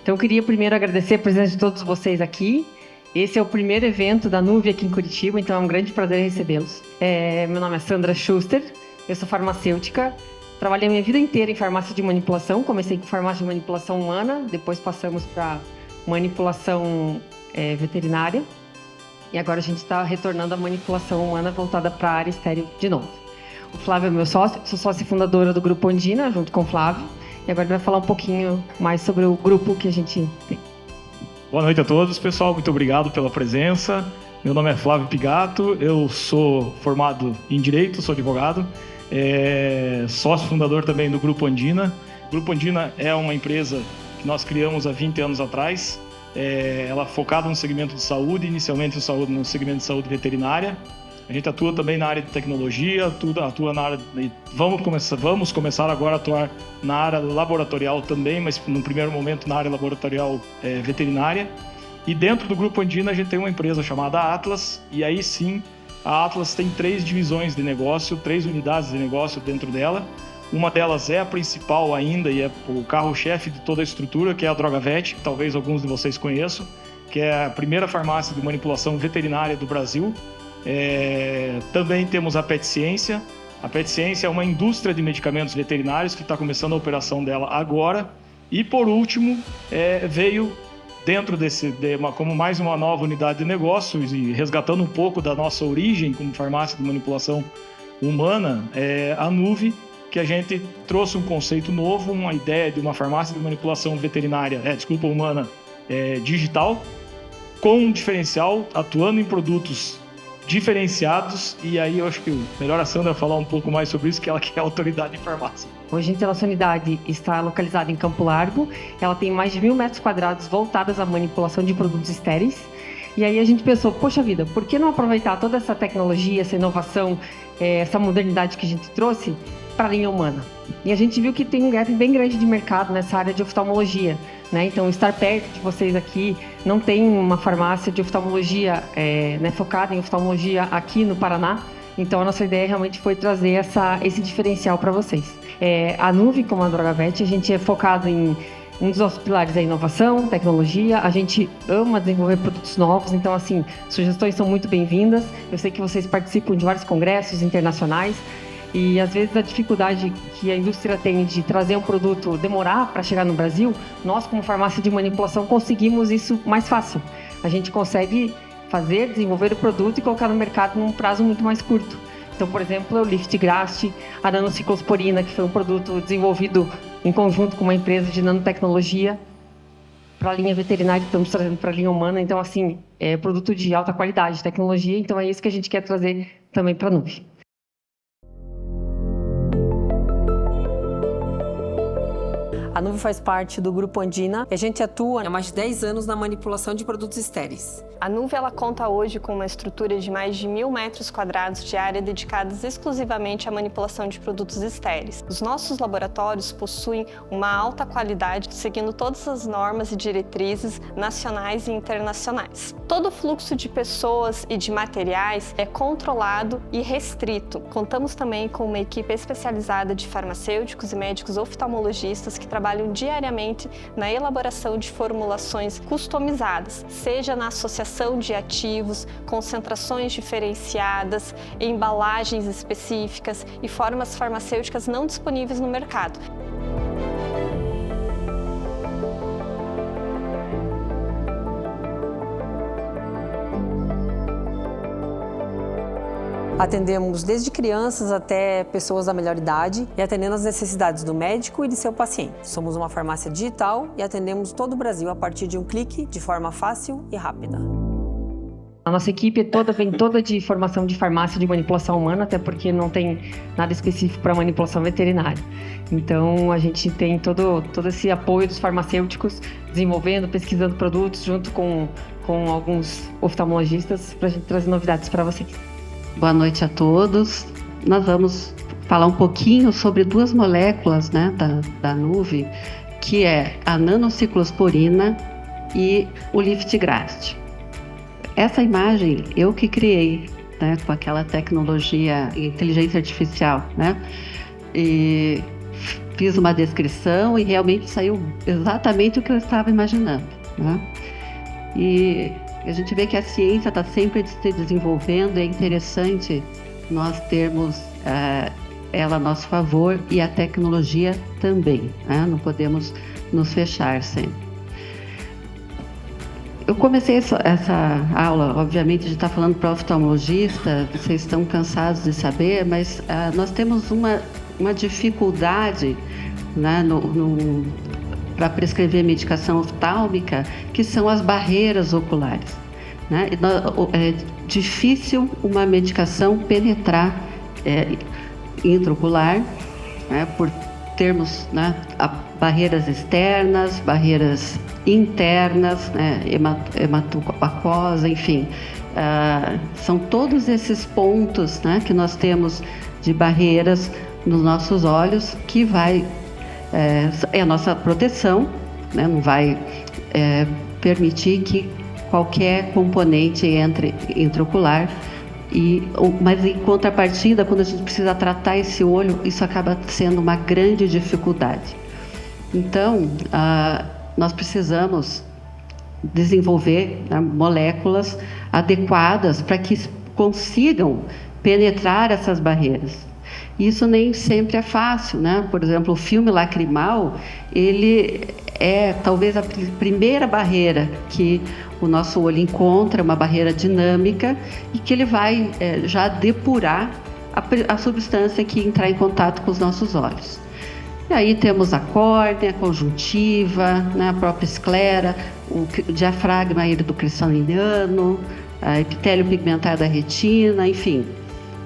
Então, eu queria primeiro agradecer a presença de todos vocês aqui. Esse é o primeiro evento da Nuve aqui em Curitiba, então é um grande prazer recebê-los. Meu nome é Sandra Schuster, eu sou farmacêutica, trabalhei a minha vida inteira em farmácia de manipulação, comecei com farmácia de manipulação humana, depois passamos para manipulação veterinária, e agora a gente está retornando à manipulação humana voltada para a área estéril de novo. O Flávio é meu sócio, sou sócia fundadora do Grupo Andina, junto com o Flávio, e agora ele vai falar um pouquinho mais sobre o grupo que a gente tem. Boa noite a todos, pessoal. Muito obrigado pela presença. Meu nome é Flávio Pigato, eu sou formado em Direito, sou advogado, sócio fundador também do Grupo Andina. O Grupo Andina é uma empresa que nós criamos há 20 anos atrás. Ela é focada no segmento de saúde, inicialmente no segmento de saúde veterinária. A gente atua também na área de tecnologia, atua na área de... Vamos começar agora a atuar na área laboratorial também, mas no primeiro momento na área laboratorial veterinária. E dentro do Grupo Andina a gente tem uma empresa chamada Atlas, e aí sim a Atlas tem 3 divisões de negócio, 3 unidades de negócio dentro dela. Uma delas é a principal ainda e é o carro-chefe de toda a estrutura, que é a Drogavet, que talvez alguns de vocês conheçam, que é a primeira farmácia de manipulação veterinária do Brasil. Também temos a Pet Ciência. A Pet Ciência é uma indústria de medicamentos veterinários que está começando a operação dela agora. E por último, veio dentro como mais uma nova unidade de negócios e resgatando um pouco da nossa origem como farmácia de manipulação humana, a Nuve, que a gente trouxe um conceito novo, uma ideia de uma farmácia de manipulação veterinária, humana, digital, com um diferencial, atuando em produtos diferenciados, e aí eu acho que melhor a Sandra falar um pouco mais sobre isso, que ela que é a autoridade em farmácia. Hoje a nossa unidade está localizada em Campo Largo, ela tem mais de 1.000 metros quadrados voltadas à manipulação de produtos estéreis, e aí a gente pensou, poxa vida, por que não aproveitar toda essa tecnologia, essa inovação, essa modernidade que a gente trouxe para a linha humana? E a gente viu que tem um gap bem grande de mercado nessa área de oftalmologia, né? Então, estar perto de vocês aqui, não tem uma farmácia de oftalmologia focada em oftalmologia aqui no Paraná. Então, a nossa ideia realmente foi trazer esse diferencial para vocês. A Nuve, como a Drogavet, a gente é focado em um dos nossos pilares é inovação, tecnologia. A gente ama desenvolver produtos novos, então, assim, sugestões são muito bem-vindas. Eu sei que vocês participam de vários congressos internacionais. E às vezes a dificuldade que a indústria tem de trazer um produto, demorar para chegar no Brasil, nós como farmácia de manipulação conseguimos isso mais fácil. A gente consegue desenvolver o produto e colocar no mercado num prazo muito mais curto. Então, por exemplo, o Liftgrast, a nanociclosporina, que foi um produto desenvolvido em conjunto com uma empresa de nanotecnologia para a linha veterinária, estamos trazendo para a linha humana. Então, assim, é produto de alta qualidade, tecnologia, então é isso que a gente quer trazer também para a Nuve. A Nuve faz parte do Grupo Andina e a gente atua há mais de 10 anos na manipulação de produtos estéreis. A Nuve ela conta hoje com uma estrutura de mais de 1.000 metros quadrados de área dedicadas exclusivamente à manipulação de produtos estéreis. Os nossos laboratórios possuem uma alta qualidade, seguindo todas as normas e diretrizes nacionais e internacionais. Todo o fluxo de pessoas e de materiais é controlado e restrito. Contamos também com uma equipe especializada de farmacêuticos e médicos oftalmologistas que trabalham diariamente na elaboração de formulações customizadas, seja na associação de ativos, concentrações diferenciadas, embalagens específicas e formas farmacêuticas não disponíveis no mercado. Atendemos desde crianças até pessoas da melhor idade e atendendo as necessidades do médico e de seu paciente. Somos uma farmácia digital e atendemos todo o Brasil a partir de um clique, de forma fácil e rápida. A nossa equipe vem toda de formação de farmácia de manipulação humana, até porque não tem nada específico para manipulação veterinária. Então, a gente tem todo esse apoio dos farmacêuticos, desenvolvendo, pesquisando produtos, junto com alguns oftalmologistas, para a gente trazer novidades para vocês. Boa noite a todos. Nós vamos falar um pouquinho sobre 2 moléculas, né, da Nuve, que é a nanociclosporina e o Liftgrast. Essa imagem eu que criei, né, com aquela tecnologia inteligência artificial, né, e fiz uma descrição e realmente saiu exatamente o que eu estava imaginando, né? E a gente vê que a ciência está sempre se desenvolvendo. É interessante nós termos ela a nosso favor e a tecnologia também, né? Não podemos nos fechar sempre. Eu comecei essa aula, obviamente, de estar falando para oftalmologista, vocês estão cansados de saber, mas nós temos uma dificuldade, né, para prescrever medicação oftálmica, que são as barreiras oculares, né? É difícil uma medicação penetrar intraocular, né, por termos, né, barreiras externas, barreiras internas, né, hematoaquosa, enfim. São todos esses pontos, né, que nós temos de barreiras nos nossos olhos que é a nossa proteção, né, não vai permitir que qualquer componente entre intraocular. Mas em contrapartida, quando a gente precisa tratar esse olho, isso acaba sendo uma grande dificuldade. Então, nós precisamos desenvolver, né, moléculas adequadas para que consigam penetrar essas barreiras. Isso nem sempre é fácil, né? Por exemplo, o filme lacrimal, ele é talvez a primeira barreira que o nosso olho encontra, uma barreira dinâmica, e que ele vai já depurar a substância que entrar em contato com os nossos olhos. E aí temos a córnea, a conjuntiva, né, a própria esclera, o diafragma do cristaliniano, a epitélio pigmentar da retina, enfim.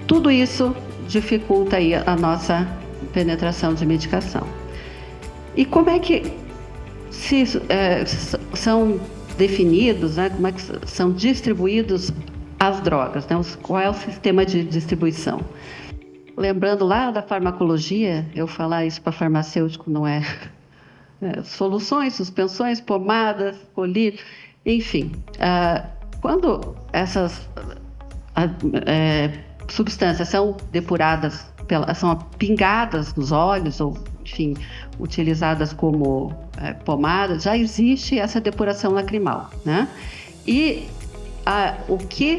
Tudo isso dificulta aí a nossa penetração de medicação. E como é que são definidos, né, como é que são distribuídos as drogas, né, qual é o sistema de distribuição? Lembrando lá da farmacologia, eu falar isso para farmacêutico não é soluções, suspensões, pomadas, colírio, enfim. Quando essas substâncias são depuradas, são pingadas nos olhos, ou, enfim, utilizadas como pomadas, já existe essa depuração lacrimal, né? E o que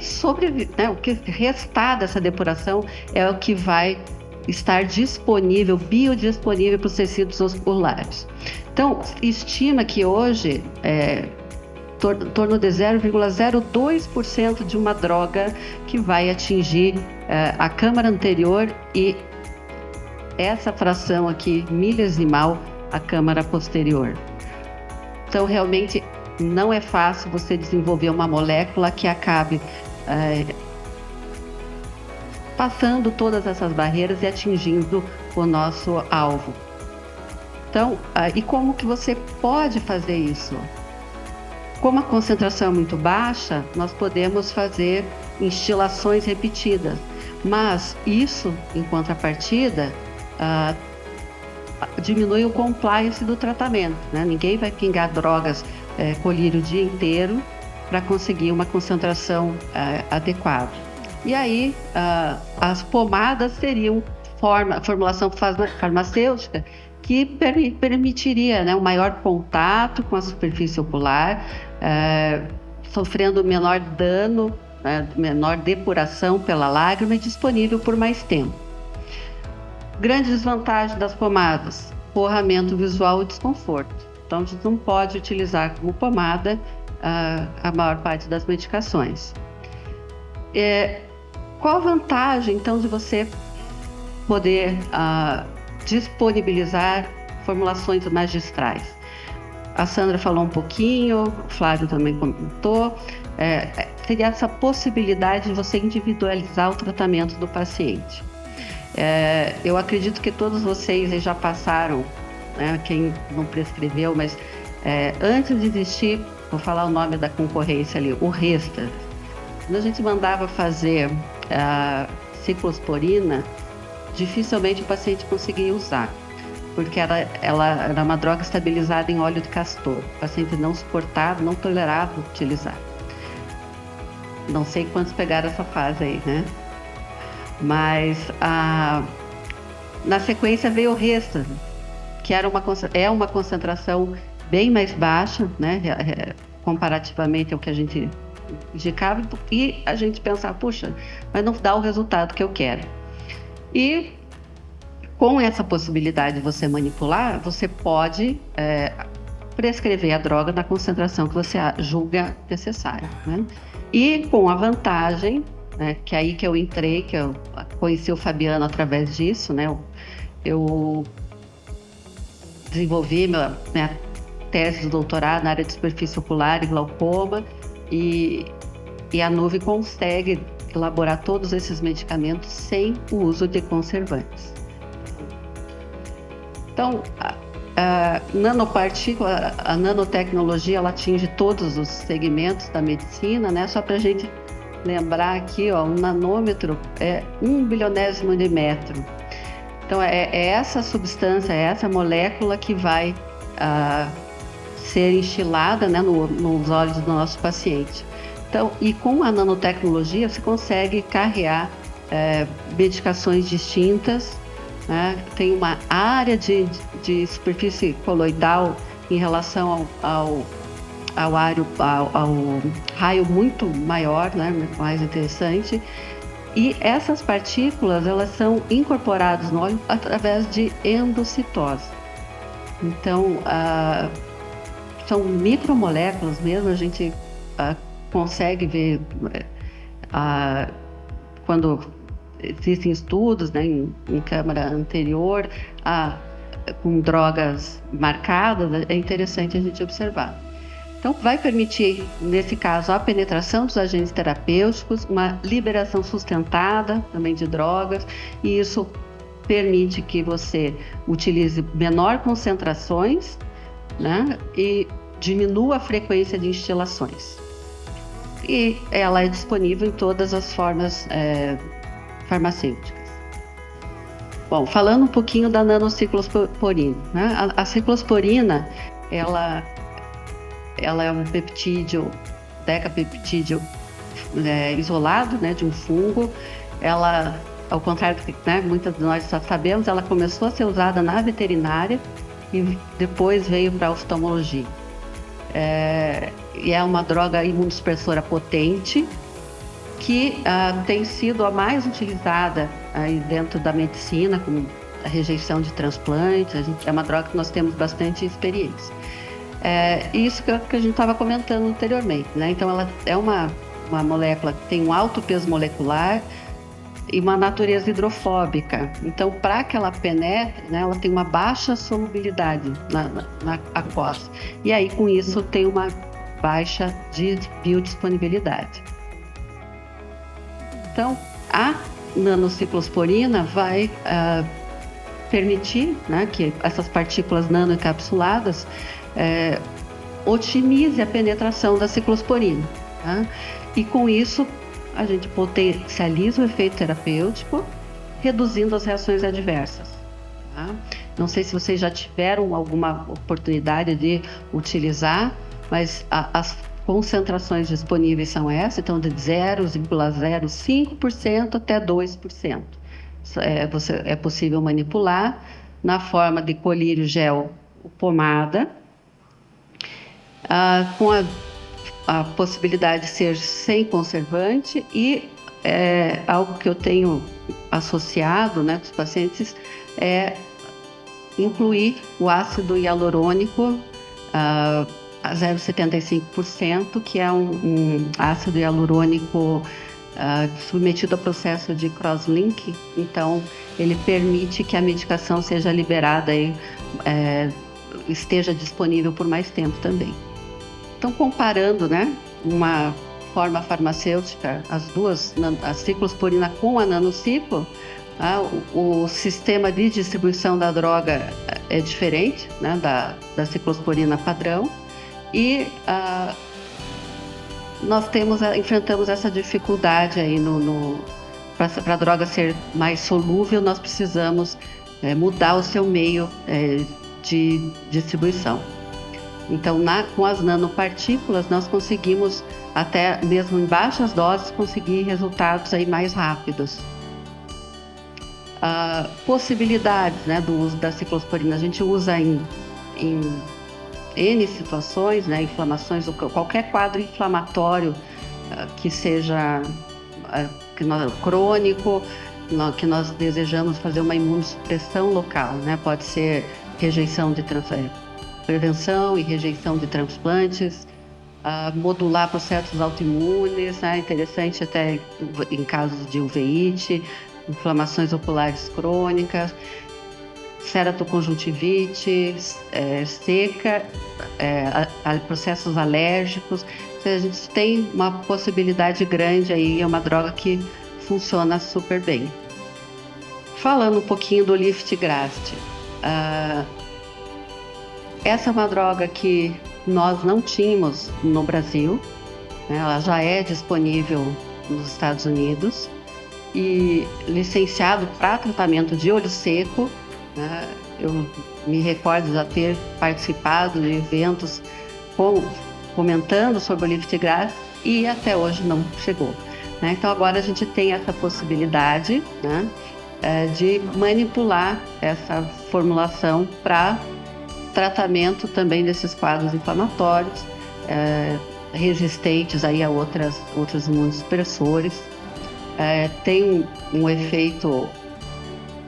o que restar dessa depuração é o que vai estar disponível, biodisponível para os tecidos oculares. Então, estima que hoje em torno de 0,02% de uma droga que vai atingir a câmara anterior e essa fração aqui milesimal a câmara posterior. Então, realmente não é fácil você desenvolver uma molécula que acabe passando todas essas barreiras e atingindo o nosso alvo. Então, e como que você pode fazer isso? Como a concentração é muito baixa, nós podemos fazer instilações repetidas, mas isso, em contrapartida, diminui o compliance do tratamento, né? Ninguém vai pingar drogas colírio o dia inteiro para conseguir uma concentração adequada. E aí, as pomadas seriam formulação farmacêutica que permitiria, né, um maior contato com a superfície ocular, sofrendo menor dano, menor depuração pela lágrima e disponível por mais tempo. Grande desvantagem das pomadas: borramento visual e desconforto. Então, a gente não pode utilizar como pomada a maior parte das medicações. Qual a vantagem, então, de você poder disponibilizar formulações magistrais? A Sandra falou um pouquinho, o Flávio também comentou. Seria essa possibilidade de você individualizar o tratamento do paciente. Eu acredito que todos vocês já passaram, né, quem não prescreveu, mas antes de existir, vou falar o nome da concorrência ali, o Resta. Quando a gente mandava fazer ciclosporina, dificilmente o paciente conseguia usar, porque ela era uma droga estabilizada em óleo de castor. O paciente não suportava, não tolerava utilizar. Não sei quantos pegaram essa fase aí, né? Mas na sequência veio o Resta, que é uma concentração bem mais baixa, né, comparativamente ao que a gente indicava, e a gente pensar, puxa, mas não dá o resultado que eu quero. E com essa possibilidade de você manipular, você pode prescrever a droga na concentração que você julga necessária, né? E com a vantagem, né, que é aí que eu entrei, que eu conheci o Fabiano através disso, né? Eu desenvolvi minha tese de doutorado na área de superfície ocular e glaucoma, e a Nuve consegue elaborar todos esses medicamentos sem o uso de conservantes. Então, a nanopartícula, a nanotecnologia, ela atinge todos os segmentos da medicina, né? Só para a gente lembrar aqui, ó, um nanômetro é 1 bilionésimo de metro. Então, é essa substância, é essa molécula que vai ser instilada, né, nos olhos do nosso paciente. Então, e com a nanotecnologia, você consegue carrear medicações distintas, né? Tem uma área de superfície coloidal em relação ao raio muito maior, né? Mais interessante. E essas partículas, elas são incorporadas no óleo através de endocitose. Então, são micromoléculas mesmo, a gente consegue ver quando existem estudos, né, em câmara anterior, com drogas marcadas, é interessante a gente observar. Então, vai permitir, nesse caso, a penetração dos agentes terapêuticos, uma liberação sustentada também de drogas, e isso permite que você utilize menor concentrações, né, e diminua a frequência de instilações. E ela é disponível em todas as formas farmacêuticas. Bom, falando um pouquinho da nanociclosporina, né? A ciclosporina, ela é um peptídeo, decapeptídeo isolado, né, de um fungo. Ela, ao contrário do que, né, muitas de nós já sabemos, ela começou a ser usada na veterinária e depois veio para a oftalmologia. E é uma droga imunossupressora potente que tem sido a mais utilizada aí dentro da medicina, com a rejeição de transplantes. É uma droga que nós temos bastante experiência. Isso que a gente estava comentando anteriormente, né? Então, ela é uma molécula que tem um alto peso molecular e uma natureza hidrofóbica. Então, para que ela penetre, né, ela tem uma baixa solubilidade na aquosa. E aí, com isso, tem uma baixa de biodisponibilidade. Então, a nanociclosporina vai permitir, né, que essas partículas nanoencapsuladas otimize a penetração da ciclosporina, tá? E com isso a gente potencializa o efeito terapêutico, reduzindo as reações adversas, tá? Não sei se vocês já tiveram alguma oportunidade de utilizar, mas as concentrações disponíveis são essas, então de 0,05% até 2%. É possível manipular na forma de colírio gel ou pomada, com a possibilidade de ser sem conservante, e algo que eu tenho associado, né, dos pacientes, é incluir o ácido hialurônico a 0,75%, que é um ácido hialurônico submetido a processo de crosslink. Então, ele permite que a medicação seja liberada e esteja disponível por mais tempo também. Então, comparando, né, uma forma farmacêutica, a ciclosporina com a nanociclo, o sistema de distribuição da droga é diferente, né, da ciclosporina padrão, e nós enfrentamos essa dificuldade aí para a droga ser mais solúvel. Nós precisamos mudar o seu meio de distribuição. Então, com as nanopartículas, nós conseguimos, até mesmo em baixas doses, conseguir resultados aí mais rápidos. Possibilidades, né, do uso da ciclosporina. A gente usa em N situações, né, inflamações, qualquer quadro inflamatório que seja crônico, que nós desejamos fazer uma imunossupressão local, né? Pode ser prevenção e rejeição de transplantes, modular processos autoimunes, né? Interessante até em casos de uveíte, inflamações oculares crônicas, ceratoconjuntivite, seca, processos alérgicos. Então, a gente tem uma possibilidade grande aí, é uma droga que funciona super bem. Falando um pouquinho do Liftgrast, essa é uma droga que nós não tínhamos no Brasil, né? Ela já é disponível nos Estados Unidos e licenciado para tratamento de olho seco, né? Eu me recordo de já ter participado de eventos comentando sobre o Liftgrast e até hoje não chegou, né? Então agora a gente tem essa possibilidade, né, de manipular essa formulação para tratamento também desses quadros inflamatórios resistentes aí a outros imunossupressores. Tem um efeito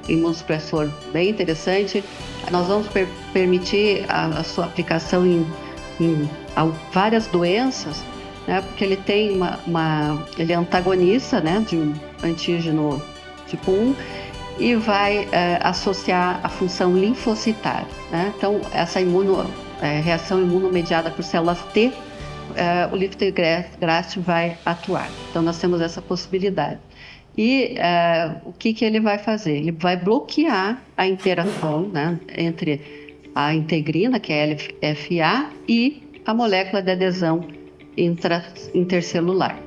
imunossupressor bem interessante. Nós vamos permitir a sua aplicação em várias doenças, né, porque ele tem ele é antagonista, né, de um antígeno tipo 1 e vai associar a função linfocitária, né? Então, essa reação imunomediada por células T, o Liftgrast vai atuar. Então, nós temos essa possibilidade. E o que ele vai fazer? Ele vai bloquear a interação, né, entre a integrina, que é a LFA, e a molécula de adesão intercelular.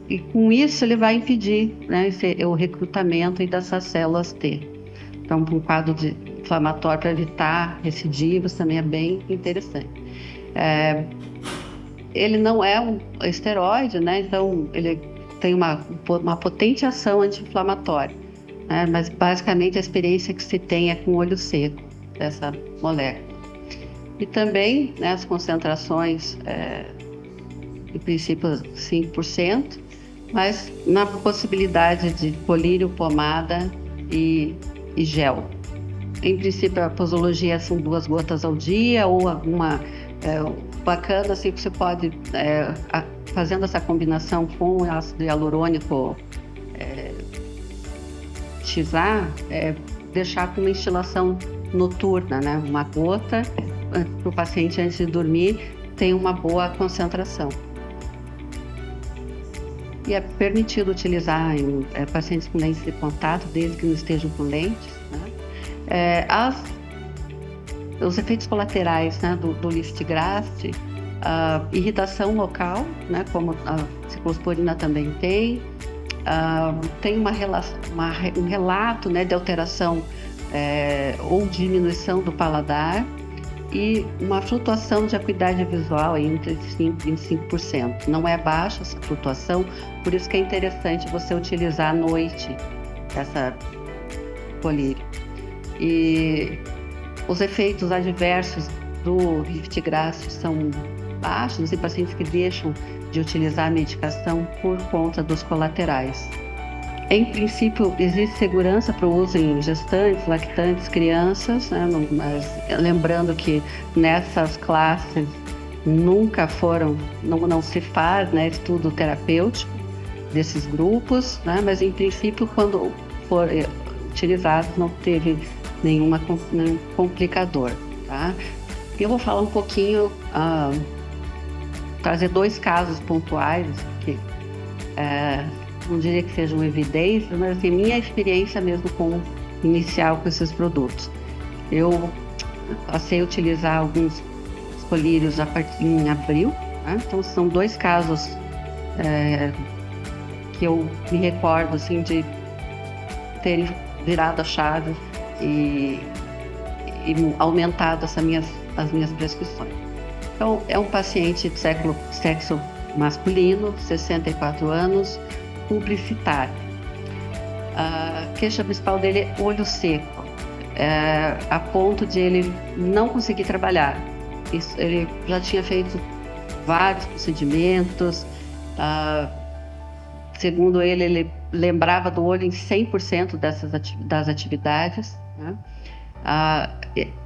E com isso ele vai impedir, né, o recrutamento dessas células T. Então, um quadro inflamatório para evitar recidivos também é bem interessante. Ele não é um esteroide, né? Então ele tem uma potente ação anti-inflamatória, né? Mas basicamente a experiência que se tem é com olho seco dessa molécula. E também, né, as concentrações, em princípio 5%, mas na possibilidade de colírio, pomada e gel. Em princípio, a posologia são 2 gotas ao dia ou alguma bacana, assim, que você pode, fazendo essa combinação com ácido hialurônico XA, deixar com uma instilação noturna, né? Uma gota para o paciente antes de dormir tem uma boa concentração. E é permitido utilizar em pacientes com lentes de contato, desde que não estejam com lentes, né? Os efeitos colaterais, né, do Liftgrast, irritação local, né, como a ciclosporina também tem um relato, né, de alteração ou diminuição do paladar e uma flutuação de acuidade visual entre 5% e 25%. Não é baixa essa flutuação, por isso que é interessante você utilizar à noite essa colírio. E os efeitos adversos do Liftgrast são baixos em pacientes que deixam de utilizar a medicação por conta dos colaterais. Em princípio, existe segurança para o uso em gestantes, lactantes, crianças, né? Mas lembrando que nessas classes nunca não se faz, né, estudo terapêutico desses grupos, né? Mas em princípio, quando for utilizado, não teve nenhum complicador, tá? Eu vou falar um pouquinho, trazer 2 casos pontuais que não diria que sejam evidências, mas assim, minha experiência mesmo inicial com esses produtos. Eu passei a utilizar alguns colírios em abril, né? Então são 2 casos que eu me recordo assim, de terem virado a chave e aumentado as minhas prescrições. Então, é um paciente de sexo masculino, 64 anos, publicitário. A queixa principal dele é olho seco, a ponto de ele não conseguir trabalhar. Ele já tinha feito vários procedimentos, segundo ele lembrava do olho em 100% das atividades, né?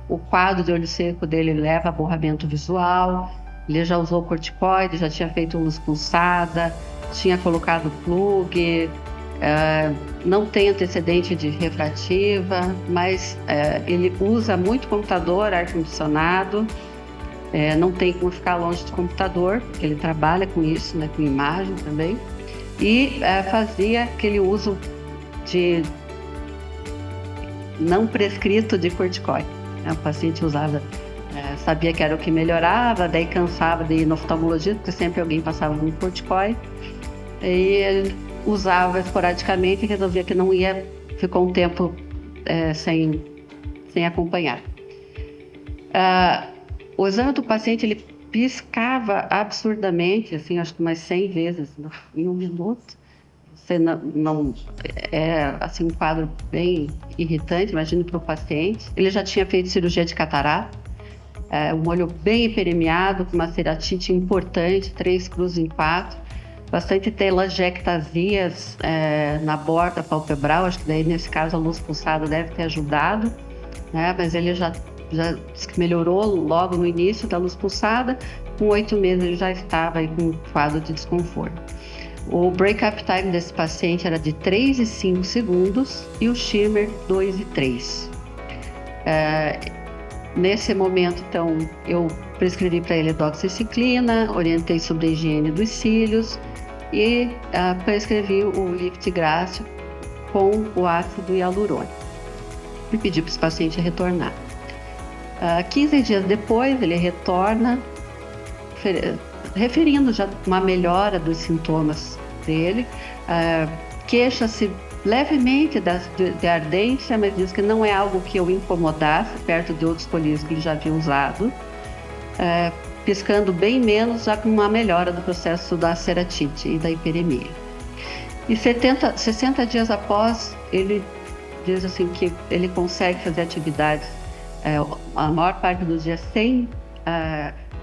O quadro de olho seco dele leva a borramento visual, ele já usou corticoide, já tinha feito luz pulsada, tinha colocado plug, não tem antecedente de refrativa, mas ele usa muito computador, ar-condicionado, não tem como ficar longe do computador, porque ele trabalha com isso, né, com imagem também, e fazia aquele uso de não prescrito de corticoide. O paciente usava, sabia que era o que melhorava, daí cansava de ir no oftalmologista, porque sempre alguém passava um corticoide, e ele usava esporadicamente e resolvia que não ia, ficou um tempo sem acompanhar. O exame do paciente, ele piscava absurdamente, assim, acho que umas 100 vezes em um minuto. Você não assim, um quadro bem irritante, imagine para o paciente. Ele já tinha feito cirurgia de catarata, um olho bem hiperemiado, com uma ceratite importante, 3 cruzes em 4, bastante telangiectasias na borda palpebral, acho que daí nesse caso a luz pulsada deve ter ajudado, né? Mas ele já melhorou logo no início da luz pulsada, com 8 meses ele já estava aí com um quadro de desconforto. O break-up time desse paciente era de 3 e 5 segundos e o shimmer 2 e 3. Nesse momento, então, eu prescrevi para ele doxiciclina, orientei sobre a higiene dos cílios e prescrevi o lift gráfico com o ácido hialurônico e pedi para esse paciente retornar. 15 dias depois, ele retorna, referindo já uma melhora dos sintomas dele, queixa-se levemente de ardência, mas diz que não é algo que o incomodasse perto de outros colírios que ele já havia usado, piscando bem menos, já com uma melhora do processo da ceratite e da hiperemia. E 60 dias após, ele diz assim que ele consegue fazer atividades a maior parte dos dias sem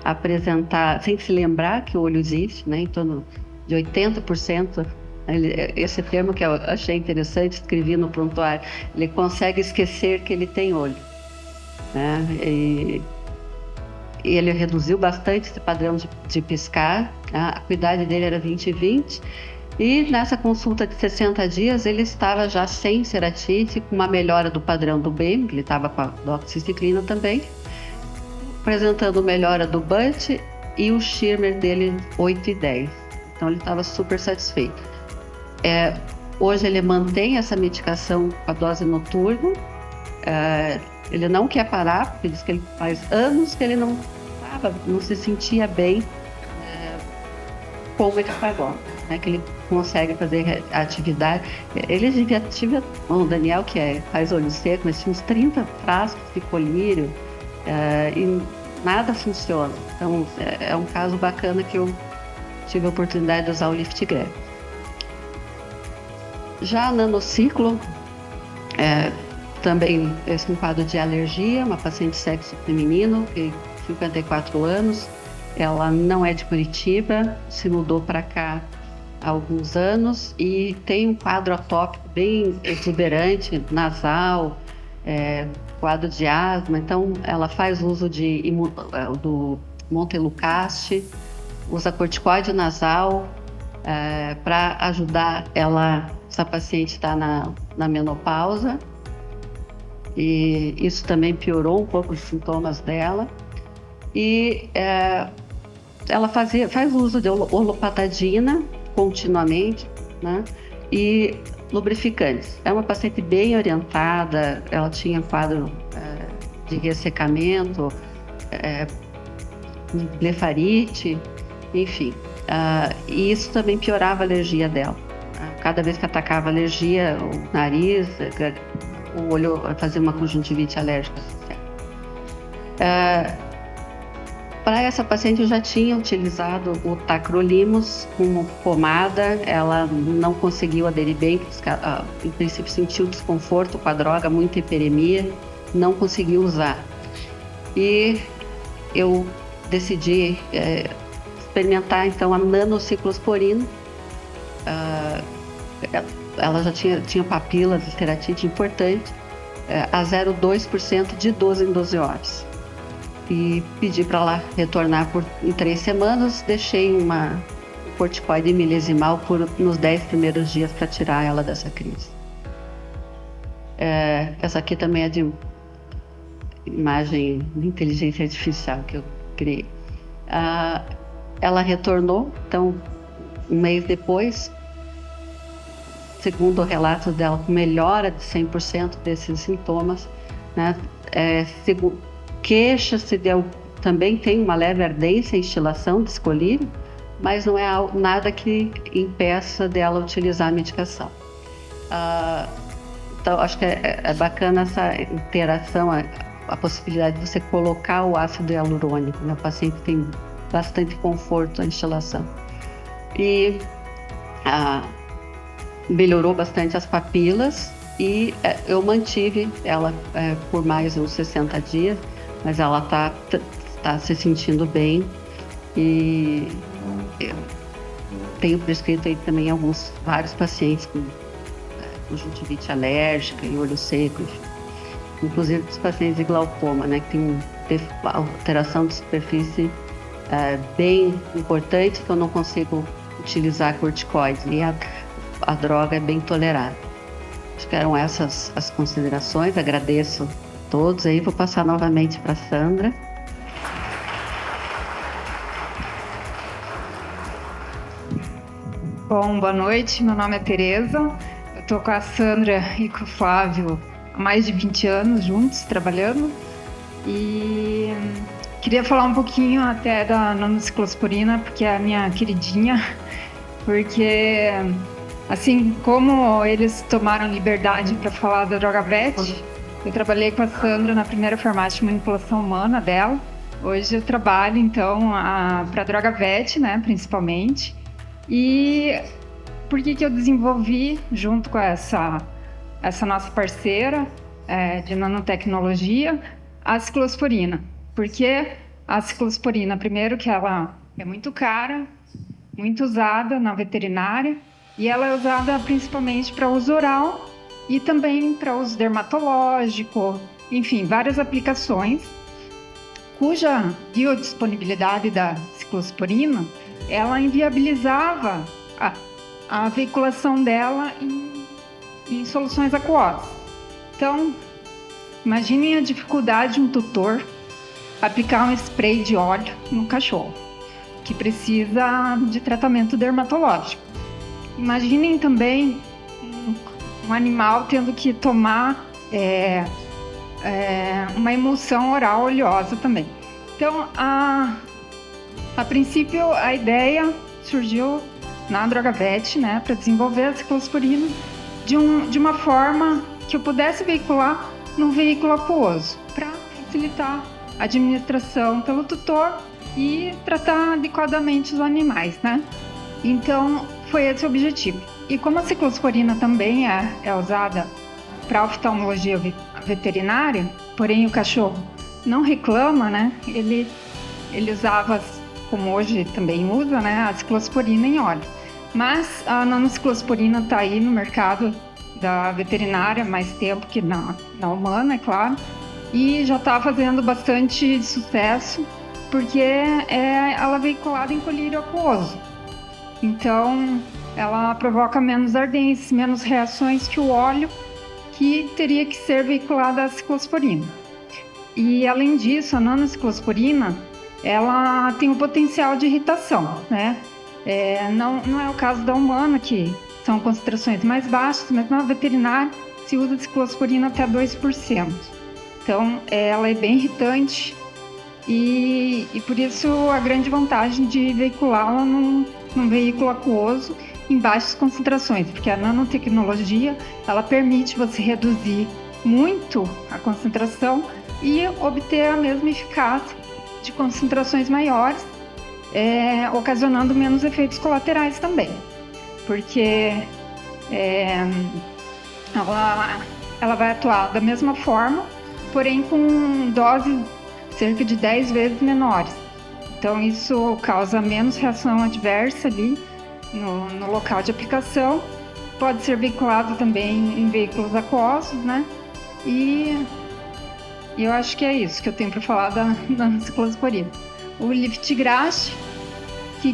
apresentar, sem se lembrar que o olho existe, né? Em torno de 80%. Esse termo que eu achei interessante, escrevi no prontuário, ele consegue esquecer que ele tem olho, né? E ele reduziu bastante esse padrão de piscar, a acuidade dele era 20/20, e nessa consulta de 60 dias ele estava já sem ceratite, com uma melhora do padrão do BEM, ele estava com a doxiciclina também, apresentando melhora do BUT e o shimmer dele 8 e 10. Então ele estava super satisfeito. Hoje ele mantém essa medicação com a dose noturna, ele não quer parar, porque diz que ele faz anos que ele não se sentia bem como ele faz agora, né? Que ele consegue fazer atividade. Ele devia, o Daniel, que faz olho seco, mas tinha uns 30 frascos de colírio, e nada funciona. Então é um caso bacana que eu tive a oportunidade de usar o Lift Grab. Já a nanociclo, também esse um quadro de alergia, uma paciente de sexo feminino, que 54 anos, ela não é de Curitiba, se mudou para cá há alguns anos e tem um quadro atópico bem exuberante, nasal, quadro de asma. Então ela faz uso do Montelukast, usa corticoide nasal para ajudar essa paciente está na menopausa, e isso também piorou um pouco os sintomas dela. E ela faz uso de olopatadina continuamente, né? E lubrificantes. É uma paciente bem orientada, ela tinha quadro de ressecamento, blefarite, enfim. E isso também piorava a alergia dela. Cada vez que atacava a alergia, o nariz, o olho fazia uma conjuntivite alérgica. Para essa paciente eu já tinha utilizado o tacrolimus como pomada, ela não conseguiu aderir bem, em princípio sentiu desconforto com a droga, muita hiperemia, não conseguiu usar. E eu decidi experimentar então a nanociclosporina. Ela já tinha papilas de esteratite importante, a 0,2% de 12 em 12 horas. E pedi para ela retornar em 3 semanas, deixei um corticoide milesimal nos 10 primeiros dias para tirar ela dessa crise. Essa aqui também é de imagem de inteligência artificial que eu criei. Ela retornou, então, um mês depois, segundo o relato dela, com melhora de 100% desses sintomas, né? Queixa também tem uma leve ardência e instilação de escolírio, mas não é nada que impeça dela utilizar a medicação. Então, acho que é bacana essa interação, a possibilidade de você colocar o ácido hialurônico, né? O paciente tem bastante conforto na instilação. E melhorou bastante as papilas e eu mantive ela por mais uns 60 dias, mas ela tá se sentindo bem e eu tenho prescrito aí também vários pacientes com conjuntivite alérgica e olho seco, inclusive os pacientes de glaucoma, né, que tem alteração de superfície bem importante, que eu não consigo utilizar corticoides e a droga é bem tolerada. Acho que eram essas as considerações, agradeço a todos aí, vou passar novamente para a Sandra. Bom, boa noite, meu nome é Tereza, eu estou com a Sandra e com o Flávio há mais de 20 anos juntos, trabalhando, e queria falar um pouquinho até da nanociclosporina, porque é a minha queridinha, porque assim como eles tomaram liberdade para falar da droga VET, eu trabalhei com a Sandra na primeira farmácia de manipulação humana dela. Hoje eu trabalho então para a droga VET, né, principalmente. E por que eu desenvolvi, junto com essa nossa parceira de nanotecnologia, a ciclosporina? Porque a ciclosporina, primeiro que ela é muito cara, muito usada na veterinária, e ela é usada principalmente para uso oral e também para uso dermatológico, enfim, várias aplicações, cuja biodisponibilidade da ciclosporina, ela inviabilizava a veiculação dela em soluções aquosas. Então, imaginem a dificuldade de um tutor aplicar um spray de óleo no cachorro, que precisa de tratamento dermatológico. Imaginem também um animal tendo que tomar uma emulsão oral oleosa também. Então, a princípio, a ideia surgiu na droga VET, né, para desenvolver a ciclosporina de uma forma que eu pudesse veicular num veículo aquoso, para facilitar a administração pelo tutor e tratar adequadamente os animais, né? Então, foi esse o objetivo. E como a ciclosporina também é usada para oftalmologia veterinária, porém o cachorro não reclama, né? Ele usava, como hoje também usa, né, a ciclosporina em óleo. Mas a nanociclosporina está aí no mercado da veterinária há mais tempo que na humana, é claro, e já está fazendo bastante sucesso, porque ela é veiculada em colírio aquoso. Então, ela provoca menos ardência, menos reações que o óleo, que teria que ser veiculada a ciclosporina. E, além disso, a nanociclosporina, ela tem um potencial de irritação, né? Não é o caso da humana, que são concentrações mais baixas, mas na veterinária se usa ciclosporina até 2%. Então, ela é bem irritante e por isso a grande vantagem de veiculá-la num veículo aquoso em baixas concentrações, porque a nanotecnologia, ela permite você reduzir muito a concentração e obter a mesma eficácia de concentrações maiores, ocasionando menos efeitos colaterais também, porque ela vai atuar da mesma forma, porém com doses cerca de 10 vezes menores. Então isso causa menos reação adversa ali no local de aplicação. Pode ser veiculado também em veículos aquosos, né? E eu acho que é isso que eu tenho para falar da ciclosporina. O Liftgraft, que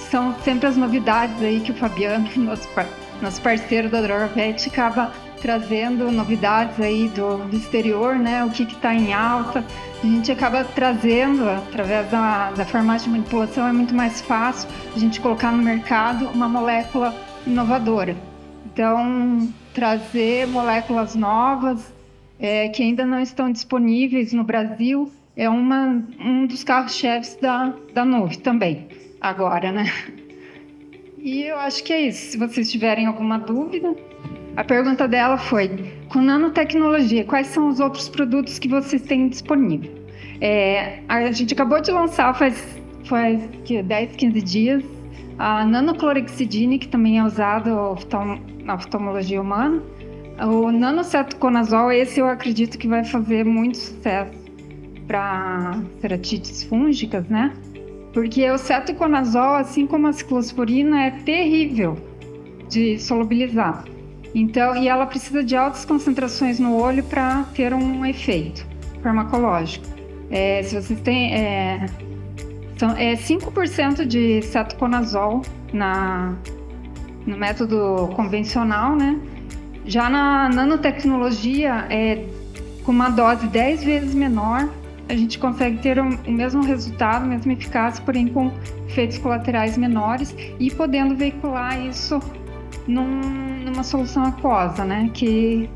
são sempre as novidades aí que o Fabiano, nosso parceiro da DrogaVet, acaba trazendo novidades aí do exterior, né? O que está em alta. A gente acaba trazendo, através da farmácia de manipulação, é muito mais fácil a gente colocar no mercado uma molécula inovadora. Então, trazer moléculas novas que ainda não estão disponíveis no Brasil é um dos carros-chefes da Nuve também, agora, né? E eu acho que é isso. Se vocês tiverem alguma dúvida, a pergunta dela foi: com nanotecnologia, quais são os outros produtos que vocês têm disponível? A gente acabou de lançar faz 10, 15 dias a nanoclorexidine, que também é usado na oftalmologia humana. O nanocetoconazol, esse eu acredito que vai fazer muito sucesso para ceratites fúngicas, né? Porque o cetoconazol, assim como a ciclosporina, é terrível de solubilizar. Então, e ela precisa de altas concentrações no olho para ter um efeito farmacológico. Se vocês têm 5% de cetoconazol no método convencional, né? Já na nanotecnologia, com uma dose 10 vezes menor, a gente consegue ter o mesmo resultado, a mesma eficácia, porém com efeitos colaterais menores e podendo veicular isso numa solução aquosa, né? Que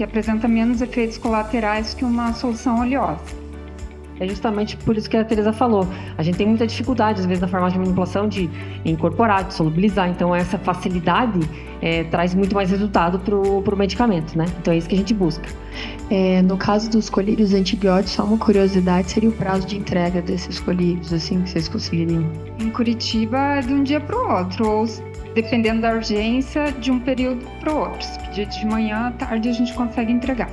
apresenta menos efeitos colaterais que uma solução oleosa. É justamente por isso que a Teresa falou. A gente tem muita dificuldade, às vezes, na farmácia de manipulação de incorporar, de solubilizar. Então, essa facilidade traz muito mais resultado para o medicamento, né? Então, é isso que a gente busca. No caso dos colírios antibióticos, só uma curiosidade, seria o prazo de entrega desses colírios, assim, que vocês conseguiriam? Em Curitiba, é de um dia para o outro, ou dependendo da urgência, de um período para o outro. Se pedir de manhã, à tarde, a gente consegue entregar.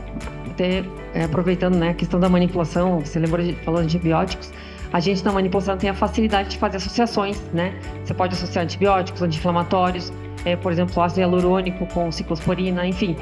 Até aproveitando, né, a questão da manipulação, você lembrou de falar de antibióticos, a gente na manipulação tem a facilidade de fazer associações, né? Você pode associar antibióticos, anti-inflamatórios, por exemplo, ácido hialurônico com ciclosporina, enfim,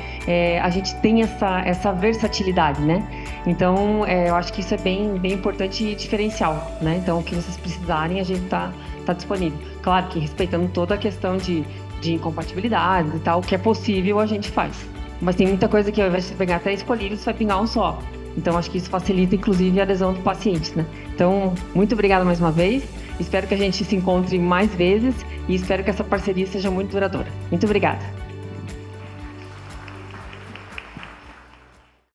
a gente tem essa versatilidade, né? Então, eu acho que isso é bem importante e diferencial, né? Então, o que vocês precisarem, a gente tá disponível. Claro que respeitando toda a questão de incompatibilidade e tal, o que é possível a gente faz. Mas tem muita coisa que ao invés de você pegar 3 colírios, você vai pingar um só. Então, acho que isso facilita, inclusive, a adesão do paciente, né? Então, muito obrigada mais uma vez. Espero que a gente se encontre mais vezes e espero que essa parceria seja muito duradoura. Muito obrigada.